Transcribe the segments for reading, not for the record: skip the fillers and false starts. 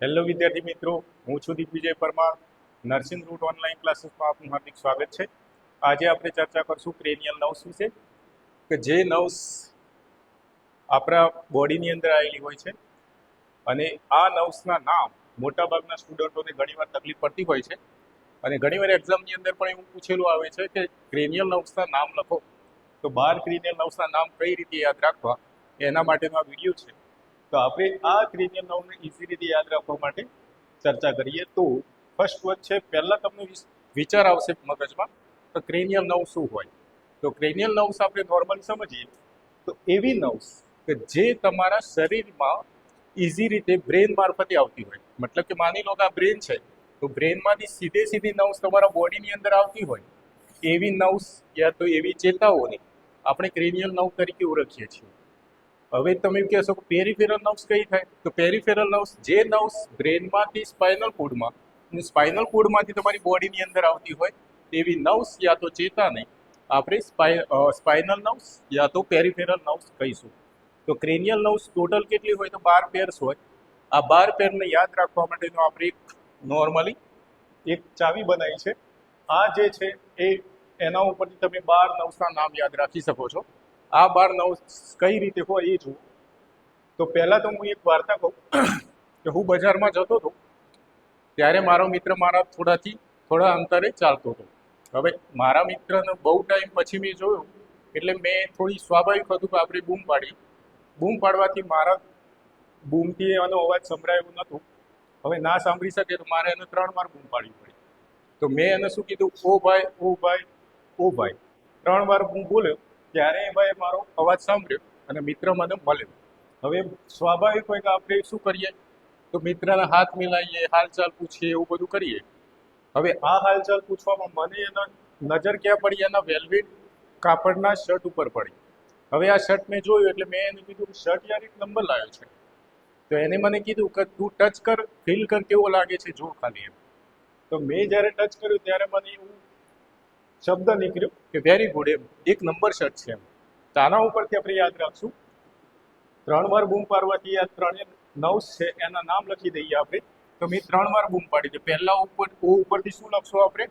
Hello વિદ્યાર્થી મિત્રો, હું છું Digvijay Parmar. Nursing root online ક્લાસીસમાં આપનું હાર્દિક સ્વાગત છે. આજે આપણે ચર્ચા કરશું ક્રેનિયલ નર્વ્સ વિશે, કે જે નર્વ્સ આપણા બોડીની અંદર આવેલી હોય છે. અને આ નર્વ્સના નામ મોટાભાગના સ્ટુડન્ટોને ઘણીવાર તકલીફ પડતી હોય છે. અને ઘણીવાર એક્ઝામની અંદર પણ એવું પૂછેલું આવે છે કે ક્રેનિયલ નર્વ્સના નામ લખો, તો 12 ક્રેનિયલ નર્વ્સના નામ કઈ રીતે યાદ રાખવા, એના માટેનો આ વિડીયો છે. તો આપણે આ ક્રેનિયલ નર્વને ઇઝી રીતે યાદ રાખવા માટે ચર્ચા કરીએ. તો ફર્સ્ટ વન છે, પહેલાં તમને વિચાર આવશે મગજમાં તો ક્રેનિયલ નર્વ શું હોય. તો ક્રેનિયલ નર્વ્સ આપણે નોર્મલી સમજીએ તો એવી નર્વ્સ કે જે તમારા શરીરમાં ઇઝી રીતે બ્રેન મારફતે આવતી હોય. મતલબ કે માની લો કે આ બ્રેન છે, તો બ્રેનમાંથી સીધી નર્વ્સ તમારા બોડીની અંદર આવતી હોય, એવી નર્વ્સ યા તો એવી ચેતાઓને આપણે ક્રેનિયલ નર્વ તરીકે ઓળખીએ છીએ. હવે તમે કહેશો કે પેરિફેરલ નર્વ્સ કઈ થાય, તો પેરિફેરલ નર્વ્સ જે નર્વ્સ બ્રેનમાંથી સ્પાઇનલ કોડમાં અને સ્પાઇનલ કોડમાંથી તમારી બોડીની અંદર આવતી હોય તેવી નર્વ્સ યા તો ચેતાને આપણે સ્પાઇનલ નર્વ્સ યા તો પેરિફેરલ નર્વ્સ કહીશું. તો ક્રેનિયલ નર્વ્સ ટોટલ કેટલી હોય, તો 12 પેર્સ હોય. આ 12 પેરને યાદ રાખવા માટેનો આપણે નોર્મલી એક ચાવી બનાવી છે. આ જે છે એના ઉપરથી તમે 12 નર્વ્સના નામ યાદ રાખી શકો છો. આ 12 નર્વ્સ કઈ રીતે હોય એ જુઓ. તો પહેલાં તો હું એક વાર્તા કહું કે હું બજારમાં જતો હતો, ત્યારે મારો મિત્ર મારા થોડા અંતરે ચાલતો હતો. હવે મારા મિત્રને બહુ ટાઈમ પછી મેં જોયું, એટલે મેં થોડી સ્વાભાવિક હતું કે આપણે બૂમ પાડી. બૂમ પાડવાથી મારા બૂમથી એનો અવાજ સંભળાયો નહોતું. હવે ના સાંભળી શકે તો મારે એને 3 વાર બૂમ પાડવી પડી. તો મેં એને શું કીધું, ઓ ભાઈ ઓ ભાઈ ઓ ભાઈ. 3 વાર બૂમ બોલ્યો, ત્યારે એ ભાઈ મારો અવાજ સાંભળ્યો અને મિત્ર મને મળ્યો. હવે સ્વાભાવિક હોય કે આપણે શું કરીએ, તો મિત્રના હાથ મિલાવીએ, હાલચાલ પૂછીએ, એવું બધું કરીએ. હવે આ હાલચાલ પૂછવામાં મને એના નજર ક્યાં પડી, એના વેલ્વેટ કાપડના શર્ટ ઉપર પડી. હવે આ શર્ટ મેં જોયું એટલે મેં એને કીધું, શર્ટ યાર એક નંબર લાવ્યો છે. તો એને મને કીધું કે તું ટચ કર, ફીલ કર, કેવો લાગે છે જો ખાલી એમ. તો મેં જ્યારે ટચ કર્યું ત્યારે મને એવું શબ્દ નીકળ્યો કે વેરી ગુડ, એમ એક નંબર શર્ટ છે એમ. તો આના ઉપરથી આપણે યાદ રાખશું, 3 વાર બૂમ પાડવાથી આ 3 નર્વ્સ છે એના નામ લખી દઈએ આપણે. તો મેં 3 વાર બૂમ પાડી છે. પહેલા ઉપરથી શું લખશું આપણે,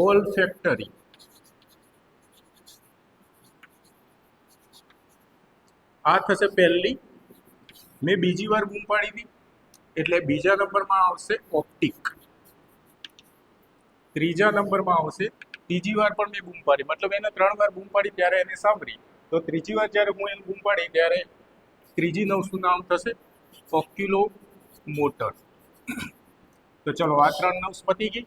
ઓલ્ફેક્ટરી. આ થશે પહેલી. મેં બીજી વાર બૂમ પાડી હતી એટલે બીજા નંબરમાં આવશે ઓપ્ટિક. ત્રીજા નંબરમાં આવશે, ત્રીજી વાર પણ મેં બૂમ પાડી, મતલબ એને 3 વાર બૂમ પાડી ત્યારે એને સાંભળી. તો ત્રીજી વાર જ્યારે હું એને બૂમ પાડી ત્યારે ત્રીજી નર્વ્સનું નામ થશે ઓક્યુલો મોટર. તો ચલો, આ 3 નર્વ્સ પતી ગઈ.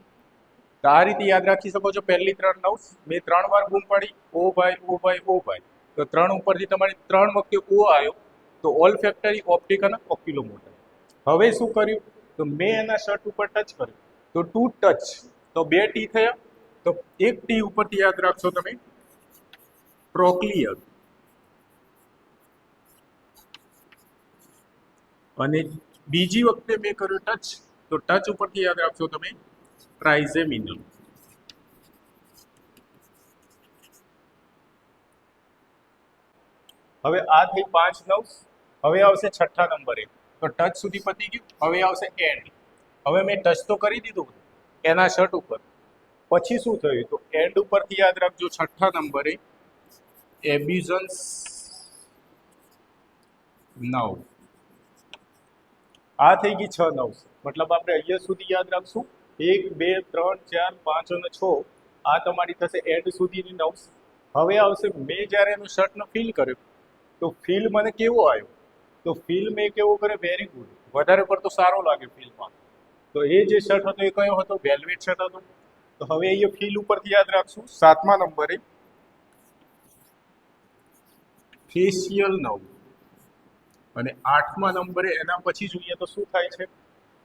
તો આ રીતે યાદ રાખી શકો છો. પહેલી 3 નર્વ્સ મેં 3 વાર બૂમ પાડી, ઓ ભાઈ ઓ ભાઈ ઓ ભાઈ. તો 3 ઉપરથી તમારી 3 વખતે ઓ આવ્યો, તો ઓલ્ફેક્ટરી, ઓપ્ટિક અને ઓક્યુલો મોટર. હવે શું કર્યું, તો મેં એના શર્ટ ઉપર ટચ કર્યું, તો ટુ ટચ, તો 2 ટી થયા. તો એક ટી ઉપરથી યાદ રાખશો તમે, પ્રોક્લિયર. અને બીજી વખતે મેં કર્યું ટચ, તો ટચ ઉપરથી યાદ રાખશો તમે, ટ્રાઇઝેમિનલ. હવે આ થઈ 5 નર્વ્સ. હવે આવશે છઠ્ઠા નંબરે. તો ટચ સુધી પતી ગયું. હવે આવશે એન્ડ. હવે મેં ટચ તો કરી દીધું એના શર્ટ ઉપર, પછી શું થયું, તો એન્ડ ઉપરથી યાદ રાખજો, છઠ્ઠા નંબરે એબ્યુઝન્સ નર્વ. આ થઈ ગઈ 6 નર્વ્સ. મતલબ આપણે અહીંયા સુધી યાદ રાખશું, 1 2 3 4 5 અને 6. આ તમારી થશે એન્ડ સુધીની નર્વ્સ. હવે આવશે, મેં જ્યારે એનું શર્ટને ફીલ કર્યું, તો ફીલ મને કેવો આવ્યો, તો ફીલ મેં કેવો કરે, વેરી ગુડ, વધારે પડતો સારો લાગે ફીલમાં. તો એ જે શર્ટ હતો એ કયો હતો, વેલ્વેટ શર્ટ હતો. તો હવે અહીંયા ફીલ ઉપરથી યાદ રાખશું, 7મા નંબરે ફેશિયલ નર્વ. અને 8મા નંબરે એના પછી જોઈએ તો શું થાય છે,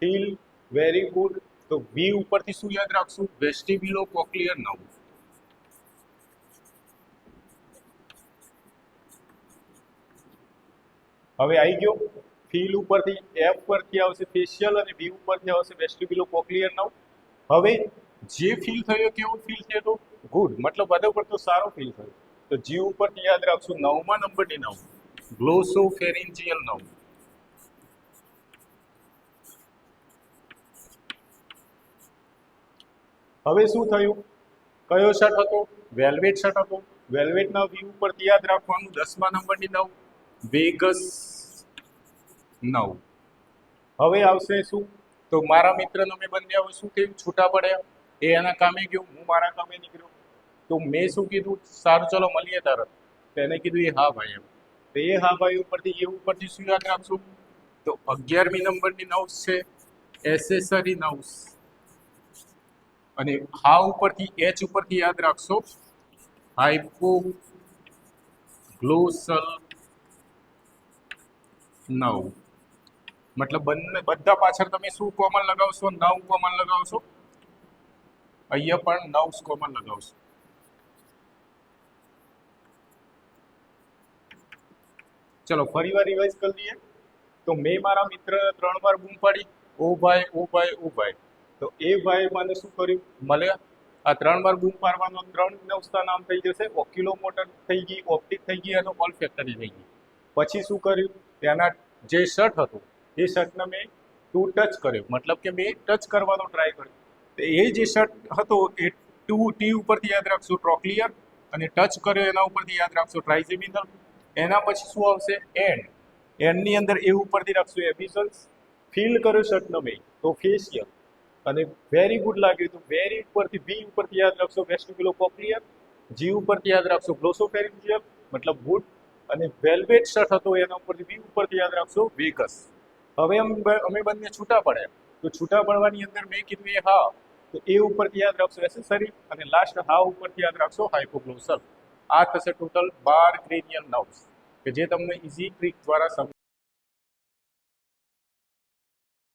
ફીલ, વેરી ગુડ. તો વી ઉપરથી શું યાદ રાખશું, વેસ્ટિબ્યુલો કોક્લિયર નર્વ. હવે આવી ગયો. ફીલ ઉપરથી એફ પરથી આવશે ફેશિયલ અને વી ઉપરથી આવશે વેસ્ટિબ્યુલો કોક્લિયર નર્વ. હવે જે ફીલ થયો, કેવો ફીલ થયો, તો ગુડ, મતલબ વધુ પડતો સારો ફીલ થયો. તો જી ઉપરથી યાદ રાખશું 9મા નંબરની નર્વ, ગ્લોસોફેરિન્જિયલ નર્વ. હવે શું થયું? કયો શર્ટ હતો? વેલ્વેટ શર્ટ હતો. વેલ્વેટના વી ઉપરથી યાદ રાખવાનું 10મા નંબરની 9, વેગસ 9. હવે આવશે શું? તો મારા મિત્રનો મેં બંને હવે શું થયું? છૂટા પડ્યા. એ એના કામે ગયો, હું મારા કામે નીકળ્યો. તો મેં શું કીધું? સારું ચલો મળીએ તરત. તો એને કીધું એ હા ભાઈ એમ. તો એ હા ભાઈ ઉપરથી એ ઉપરથી શું યાદ રાખશું? તો 11મી નંબરની નવ્સ છે, એસેસરી નવ્સ. અને હા ઉપરથી એચ ઉપરથી યાદ રાખશો હાઇપોગ્લોસલ નવ. મતલબ બંને બધા પાછળ તમે શું કોમન લગાવશો? 9 કોમન લગાવશો. અહીંયા પણ 9 કોમન લગાવશો. ચલો ફરી વાર રિવાઇઝ કરી લઈએ. તો મેં મારા મિત્ર 3 વાર બૂમ પાડી, ઓ ભાઈ ઓ ભાઈ ઓ ભાઈ. તો એ ભાઈ મને શું કર્યું? મળ્યા. આ 3 વાર બૂમ પાડવાનો 3 નવ્સના નામ થઈ જશે. ઓક્યુલોમોટર થઈ ગઈ, ઓપ્ટિક થઈ ગઈ અને ઓલ્ફેક્ટરી થઈ ગઈ. પછી શું કર્યું? તેના જે શર્ટ હતું એ શર્ટને મેં ટચ કર્યો, મતલબ કે મેં ટચ કરવાનો ટ્રાય કર્યો. તો એ જે શર્ટ હતો એ ટી ઉપરથી યાદ રાખશો ટ્રોક્લિયર, અને ટચ કર્યો એના ઉપરથી યાદ રાખશો ટ્રાઇઝેમિનલ. એના પછી શું આવશે? એન્ડ. એન્ડની અંદર એ ઉપરથી રાખશો એપિસલ્સ. ફીલ કર્યો શર્ટનો મેં તો ફેશિયલ. અને વેરી ગુડ લાગ્યું તો વેરી ઉપરથી વી ઉપરથી યાદ રાખશો વેસ્ટિબ્યુલોકોક્લિયર. જી ઉપરથી યાદ રાખશો ગ્લોસોફેરિન્જિયલ, મતલબ ગુડ. અને વેલ્વેટ શર્ટ હતો એના ઉપરથી વી ઉપરથી યાદ રાખશો વેગસ. હવે અમે બંને છૂટા પડ્યા. તો છૂટા પડવાની અંદર મેં કીધું એ હા, તો એ ઉપરથી યાદ રાખશો એસેસરી, અને લાસ્ટ હા ઉપરથી યાદ રાખશો હાઇપોગ્લોસલ. આ થશે ટોટલ 12 ક્રેનિયલ નર્વ્સ કે જે તમને ઇઝી ટ્રીક દ્વારા